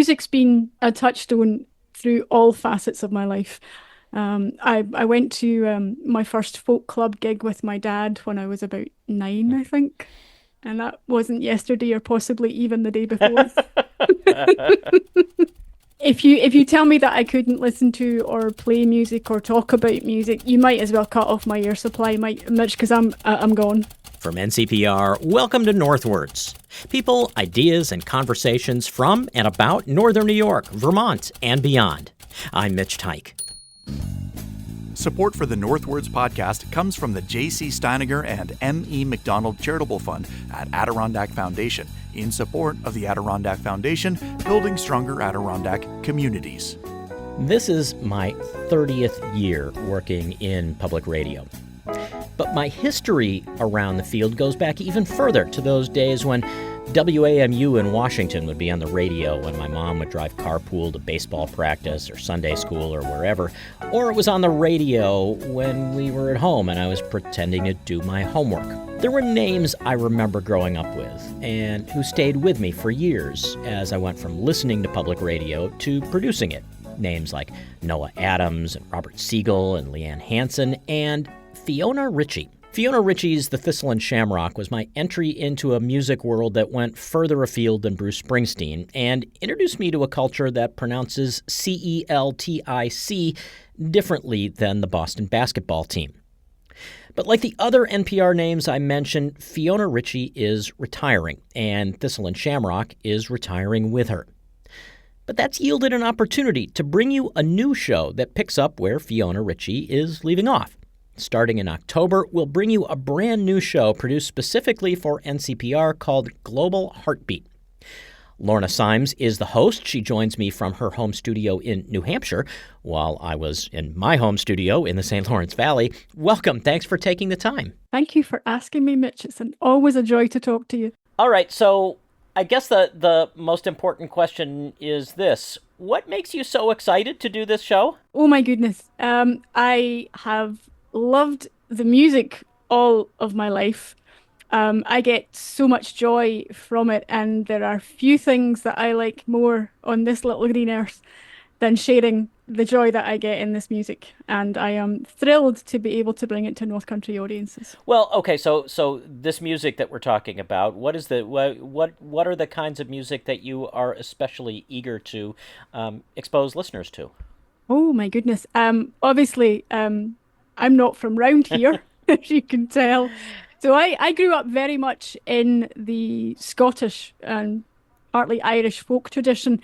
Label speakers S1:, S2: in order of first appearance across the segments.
S1: music's been a touchstone through all facets of my life. I went to my first folk club gig with my dad when I was about 9, I think. And that wasn't yesterday or possibly even the day before. If you tell me that I couldn't listen to or play music or talk about music, you might as well cut off my air supply, Mitch, because I'm gone.
S2: From NCPR, welcome to Northwards. People, ideas, and conversations from and about Northern New York, Vermont, and beyond. I'm Mitch Tyke.
S3: Support for the Northwards podcast comes from the J.C. Steiniger and M.E. McDonald Charitable Fund at Adirondack Foundation, in support of the Adirondack Foundation, building stronger Adirondack communities.
S2: This is my 30th year working in public radio. But my history around the field goes back even further to those days when WAMU in Washington would be on the radio when my mom would drive carpool to baseball practice or Sunday school or wherever. Or it was on the radio when we were at home and I was pretending to do my homework. There were names I remember growing up with and who stayed with me for years as I went from listening to public radio to producing it. Names like Noah Adams and Robert Siegel and Leanne Hansen and Fiona Ritchie. Fiona Ritchie's The Thistle and Shamrock was my entry into a music world that went further afield than Bruce Springsteen and introduced me to a culture that pronounces Celtic differently than the Boston basketball team. But like the other NPR names I mentioned, Fiona Ritchie is retiring, and Thistle and Shamrock is retiring with her. But that's yielded an opportunity to bring you a new show that picks up where Fiona Ritchie is leaving off. Starting in October, we'll bring you a brand new show produced specifically for NCPR called Global Heartbeat. Lorna Simes is the host. She joins me from her home studio in New Hampshire, while I was in my home studio in the St. Lawrence Valley. Welcome. Thanks for taking the time.
S1: Thank you for asking me, Mitch. It's always a joy to talk to you.
S2: All right, so I guess the most important question is this. What makes you so excited to do this show?
S1: Oh my goodness. I have loved the music all of my life. I get so much joy from it, and there are few things that I like more on this little green earth than sharing the joy that I get in this music. And I am thrilled to be able to bring it to North Country audiences.
S2: Well, okay, so this music that we're talking about, what are the kinds of music that you are especially eager to expose listeners to?
S1: Oh my goodness. Obviously, I'm not from round here, as you can tell. So I grew up very much in the Scottish and partly Irish folk tradition.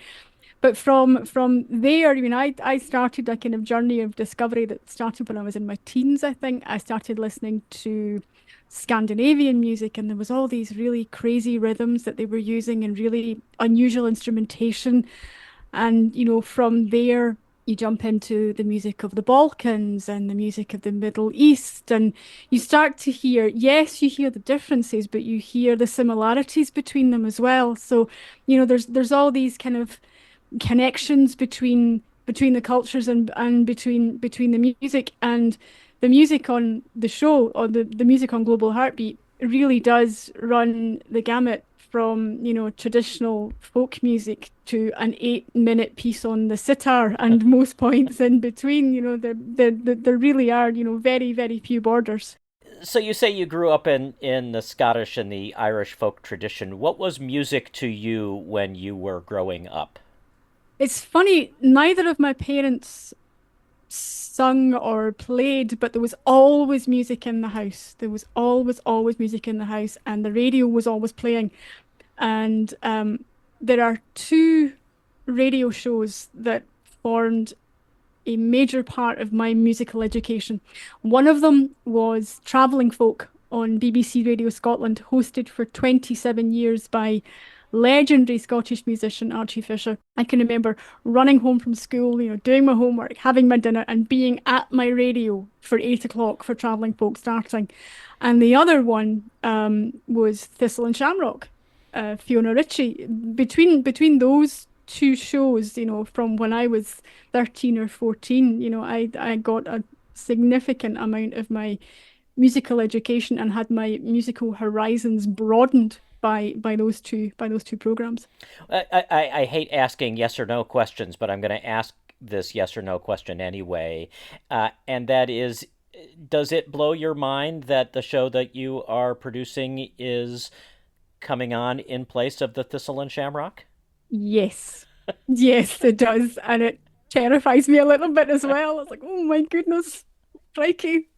S1: But from there, I started a kind of journey of discovery that started when I was in my teens, I think. I started listening to Scandinavian music, and there was all these really crazy rhythms that they were using and really unusual instrumentation. And, from there, you jump into the music of the Balkans and the music of the Middle East, and you start to hear, yes, you hear the differences, but you hear the similarities between them as well. So, there's all these kind of connections between the cultures and between the music. And the music on the show, or the music on Global Heartbeat, really does run the gamut from, traditional folk music to an 8-minute piece on the sitar and most points in between. There really are, very, very few borders.
S2: So you say you grew up in the Scottish and the Irish folk tradition. What was music to you when you were growing up?
S1: It's funny, neither of my parents sung or played, but there was always music in the house. There was always music in the house, and the radio was always playing. And there are two radio shows that formed a major part of my musical education. One of them was Travelling Folk on BBC Radio Scotland, hosted for 27 years by legendary Scottish musician Archie Fisher. I can remember running home from school, doing my homework, having my dinner, and being at my radio for 8 o'clock for Travelling Folk starting. And the other one was Thistle and Shamrock, Fiona Ritchie. Between those two shows, from when I was 13 or 14, I got a significant amount of my musical education and had my musical horizons broadened by those two programs.
S2: I hate asking yes or no questions, but I'm going to ask this yes or no question anyway. And that is, does it blow your mind that the show that you are producing is coming on in place of the Thistle and Shamrock?
S1: Yes. Yes, it does. And it terrifies me a little bit as well. It's like, oh my goodness, crikey.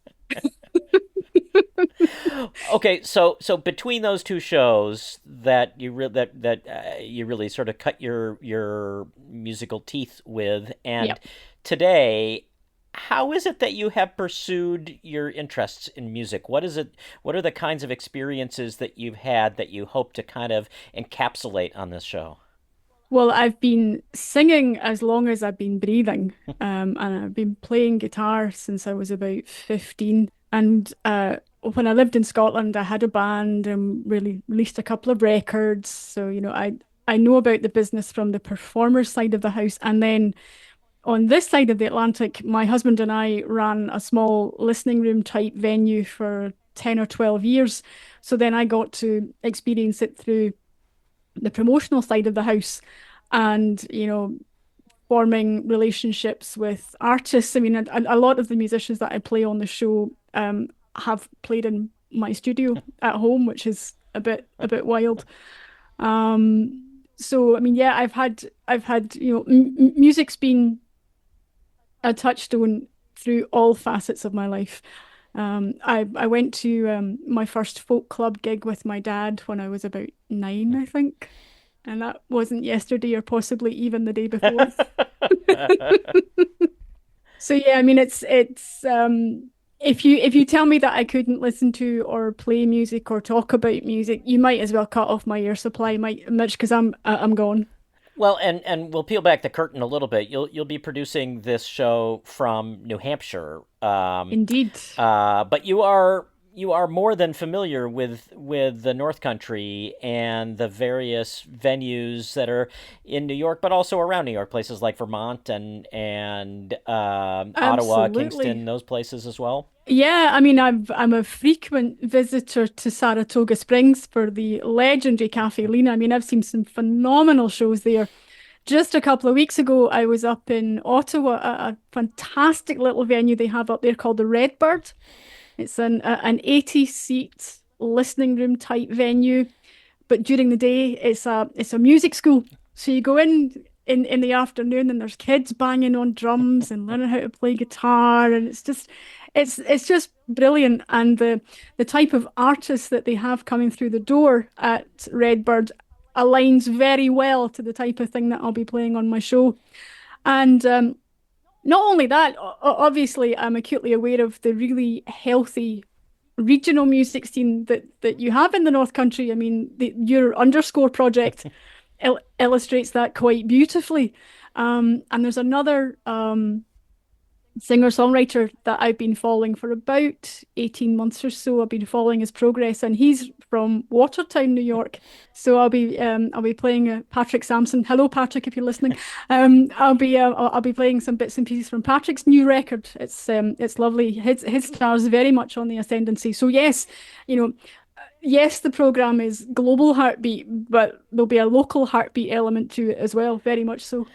S2: Okay, so between those two shows that you really sort of cut your musical teeth with, and
S1: Yep.
S2: today, how is it that you have pursued your interests in music? What is it? What are the kinds of experiences that you've had that you hope to kind of encapsulate on this show?
S1: Well, I've been singing as long as I've been breathing, and I've been playing guitar since I was about 15. And when I lived in Scotland, I had a band and really released a couple of records. So, I know about the business from the performer side of the house. And then on this side of the Atlantic, my husband and I ran a small listening room type venue for 10 or 12 years. So then I got to experience it through the promotional side of the house and, forming relationships with artists. I mean, a lot of the musicians that I play on the show have played in my studio at home, which is a bit wild. So I mean, yeah, I've had music's been a touchstone through all facets of my life. I went to my first folk club gig with my dad when I was about 9, I think, and that wasn't yesterday or possibly even the day before. So yeah, I mean, it's if you tell me that I couldn't listen to or play music or talk about music, you might as well cut off my air supply, might Mitch, because I'm gone.
S2: Well, and we'll peel back the curtain a little bit. You'll be producing this show from New Hampshire,
S1: Indeed.
S2: but you are more than familiar with the North Country and the various venues that are in New York, but also around New York, places like Vermont and Ottawa,
S1: Absolutely.
S2: Kingston, those places as well.
S1: Yeah, I mean, I'm a frequent visitor to Saratoga Springs for the legendary Cafe Lena. I mean, I've seen some phenomenal shows there. Just a couple of weeks ago, I was up in Ottawa at a fantastic little venue they have up there called the Redbird. It's an 80 seat listening room type venue, but during the day it's a music school. So you go in the afternoon and there's kids banging on drums and learning how to play guitar, and it's just brilliant. And the type of artists that they have coming through the door at Redbird aligns very well to the type of thing that I'll be playing on my show. And not only that, obviously, I'm acutely aware of the really healthy regional music scene that you have in the North Country. I mean, your underscore project illustrates that quite beautifully. And there's another singer-songwriter that I've been following for about 18 months or so. I've been following his progress, and he's from Watertown, New York. So I'll be playing Patrick Sampson. Hello, Patrick, if you're listening. I'll be playing some bits and pieces from Patrick's new record. It's lovely. His star's very much on the ascendancy. So yes, you know. Yes, the program is global heartbeat, but there'll be a local heartbeat element to it as well, very much so.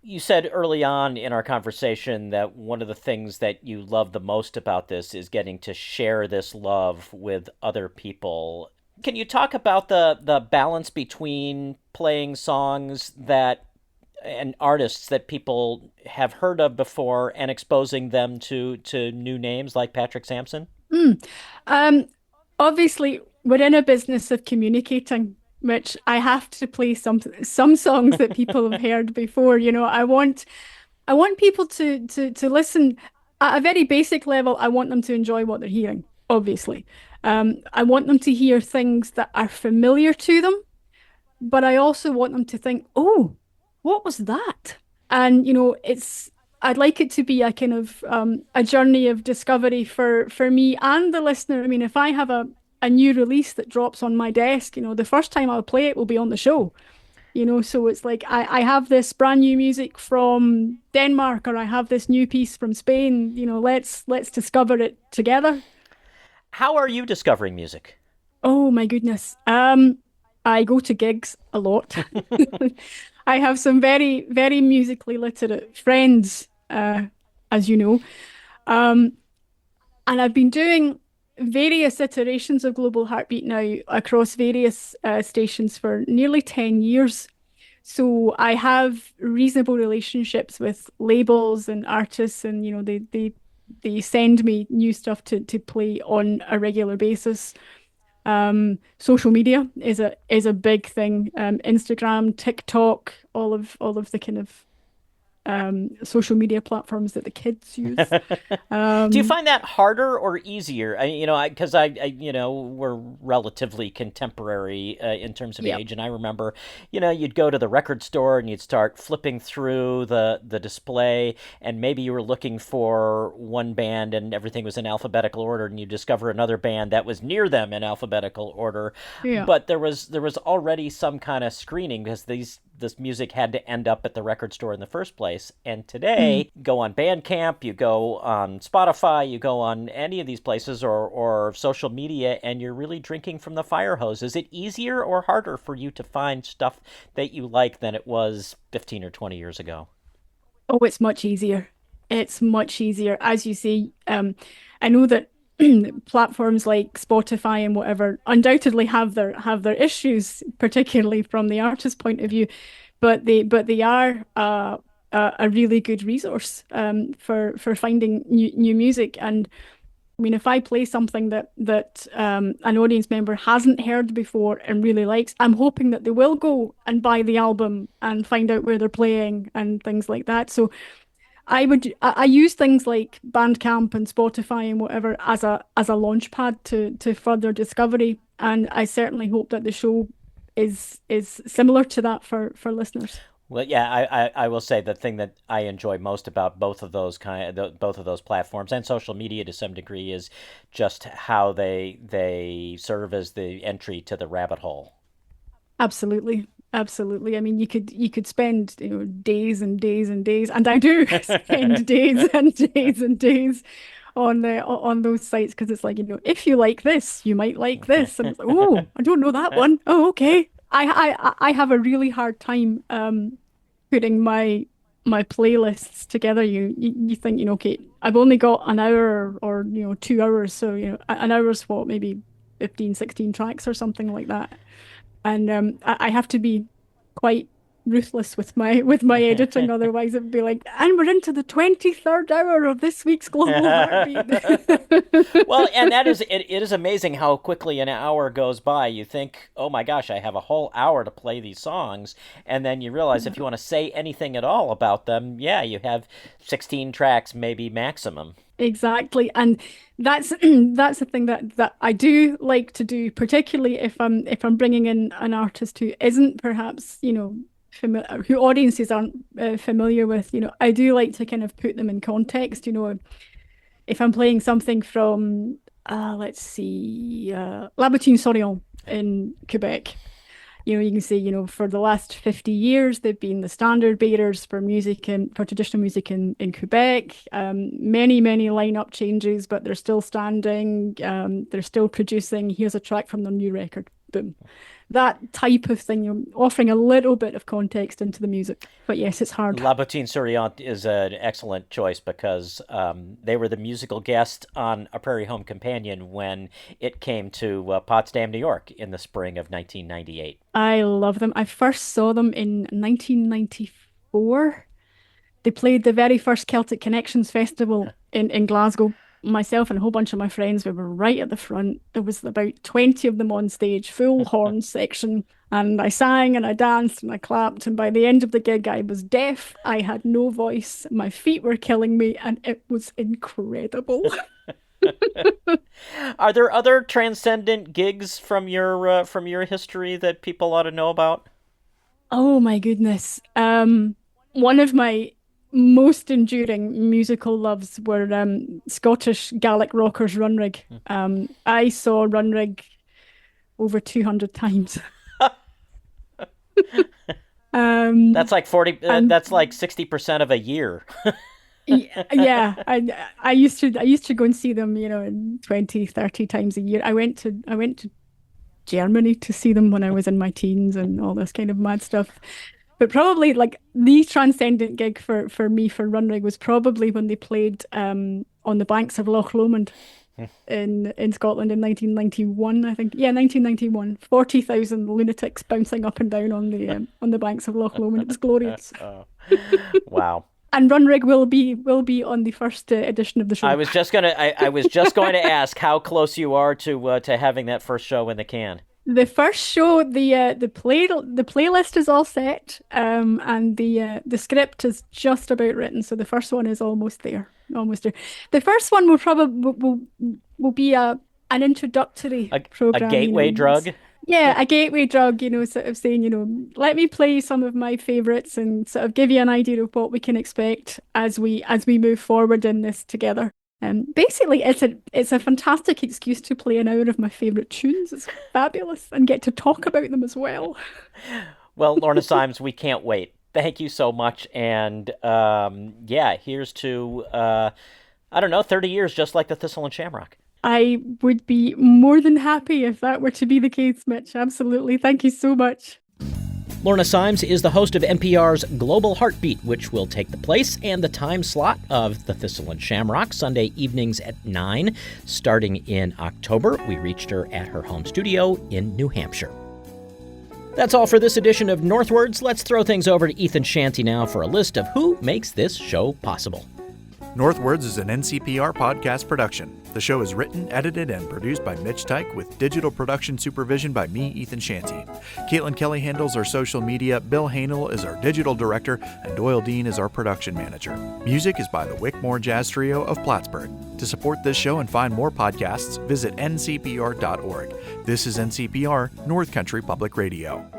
S2: You said early on in our conversation that one of the things that you love the most about this is getting to share this love with other people. Can you talk about the balance between playing songs that and artists that people have heard of before and exposing them to new names like Patrick Sampson?
S1: Mm. Um, Obviously, we're in a business of communicating, which I have to play some songs that people have heard before. I want people to listen at a very basic level. I want them to enjoy what they're hearing, obviously. I want them to hear things that are familiar to them, but I also want them to think, oh, what was that? And I'd like it to be a kind of a journey of discovery for me and the listener. I mean, if I have a new release that drops on my desk, the first time I'll play it will be on the show. So it's like I have this brand new music from Denmark, or I have this new piece from Spain. Let's discover it together.
S2: How are you discovering music?
S1: Oh my goodness. I go to gigs a lot. I have some very, very musically literate friends, as you know. Um, and I've been doing various iterations of Global Heartbeat now across various stations for nearly 10 years. So I have reasonable relationships with labels and artists, and they send me new stuff to play on a regular basis. Social media is a big thing. Instagram, TikTok, all of the kind of social media platforms that the kids use.
S2: Do you
S1: Um,
S2: find that harder or easier? Because we're relatively contemporary in terms of
S1: yeah.
S2: age, and I remember, you'd go to the record store and you'd start flipping through the display, and maybe you were looking for one band and everything was in alphabetical order, and you discover another band that was near them in alphabetical order,
S1: Yeah.
S2: but there was already some kind of screening because this music had to end up at the record store in the first place. And
S1: Mm.
S2: today, you go on Bandcamp, you go on Spotify, you go on any of these places or social media, and you're really drinking from the fire hose. Is it easier or harder for you to find stuff that you like than it was 15 or 20 years ago?
S1: Oh, it's much easier. It's much easier. As you say, I know that platforms like Spotify and whatever undoubtedly have their issues, particularly from the artist point of view, but they are a really good resource for finding new music. And I mean, if I play something that an audience member hasn't heard before and really likes, I'm hoping that they will go and buy the album and find out where they're playing and things like that. So I use things like Bandcamp and Spotify and whatever as a launch pad to further discovery. And I certainly hope that the show is similar to that for listeners.
S2: Well, yeah, I will say the thing that I enjoy most about both of those platforms and social media to some degree is just how they serve as the entry to the rabbit hole.
S1: Absolutely. Absolutely. I mean, you could spend, days and days and days, and I do spend days and days and days on those sites because it's like, if you like this, you might like this. And it's like, oh, I don't know that one. Oh, okay. I have a really hard time putting my playlists together. You think, okay, I've only got an hour or 2 hours, so an hour's what, maybe 15, 16 tracks or something like that. And I have to be quite ruthless with my editing, otherwise it'd be like, and we're into the 23rd hour of this week's Global Heartbeat.
S2: Well, and it is amazing how quickly an hour goes by. You think, oh my gosh, I have a whole hour to play these songs, and then you realize if you want to say anything at all about them, yeah, you have 16 tracks, maybe maximum.
S1: Exactly. And that's the thing that I do like to do, particularly if I'm bringing in an artist who isn't perhaps, familiar, who audiences aren't familiar with. I do like to kind of put them in context. If I'm playing something from, let's see, La Souriant in Quebec. You can say, for the last 50 years, they've been the standard bearers for traditional music in Quebec. Many, many lineup changes, but they're still standing. They're still producing. Here's a track from their new record. Boom. That type of thing, offering a little bit of context into the music. But yes, it's hard.
S2: La Bottine Souriante is an excellent choice because they were the musical guest on A Prairie Home Companion when it came to Potsdam, New York in the spring of 1998.
S1: I love them. I first saw them in 1994. They played the very first Celtic Connections Festival in Glasgow. Myself and a whole bunch of my friends, we were right at the front. There was about 20 of them on stage, full horn section. And I sang and I danced and I clapped. And by the end of the gig, I was deaf. I had no voice. My feet were killing me. And it was incredible.
S2: Are there other transcendent gigs from your history that people ought to know about?
S1: Oh my goodness. One of my most enduring musical loves were Scottish Gaelic rockers Runrig. I saw Runrig over 200 times.
S2: That's like 40.
S1: And
S2: That's like 60% of a year.
S1: yeah, I used to go and see them, 20, 30 times a year. I went to Germany to see them when I was in my teens and all this kind of mad stuff. But probably like the transcendent gig for me for Runrig was probably when they played on the banks of Loch Lomond in Scotland in 1991, I think. Yeah, 1991. 40,000 lunatics bouncing up and down on the banks of Loch Lomond. It was glorious.
S2: Wow.
S1: And Runrig will be on the first edition of the show.
S2: I was just going to ask how close you are to having that first show in the can.
S1: The first show, the playlist is all set, and the script is just about written. So the first one is almost there, almost there. The first one will probably will be an introductory program,
S2: a gateway drug.
S1: Yeah, a gateway drug. Sort of saying, let me play some of my favorites and sort of give you an idea of what we can expect as we move forward in this together. Basically, it's a fantastic excuse to play an hour of my favourite tunes. It's fabulous, and get to talk about them as well.
S2: Well, Lorna Simes, we can't wait. Thank you so much, and here's to 30 years, just like the Thistle and Shamrock.
S1: I would be more than happy if that were to be the case, Mitch. Absolutely. Thank you so much.
S2: Lorna Simes is the host of NPR's Global Heartbeat, which will take the place and the time slot of the Thistle and Shamrock, Sunday evenings at 9. Starting in October, we reached her at her home studio in New Hampshire. That's all for this edition of Northwards. Let's throw things over to Ethan Shanty now for a list of who makes this show possible.
S3: Northwards is an NCPR podcast production. The show is written, edited, and produced by Mitch Tyke with digital production supervision by me, Ethan Shanty. Caitlin Kelly handles our social media, Bill Hanel is our digital director, and Doyle Dean is our production manager. Music is by the Wickmore Jazz Trio of Plattsburgh. To support this show and find more podcasts, visit ncpr.org. This is NCPR, North Country Public Radio.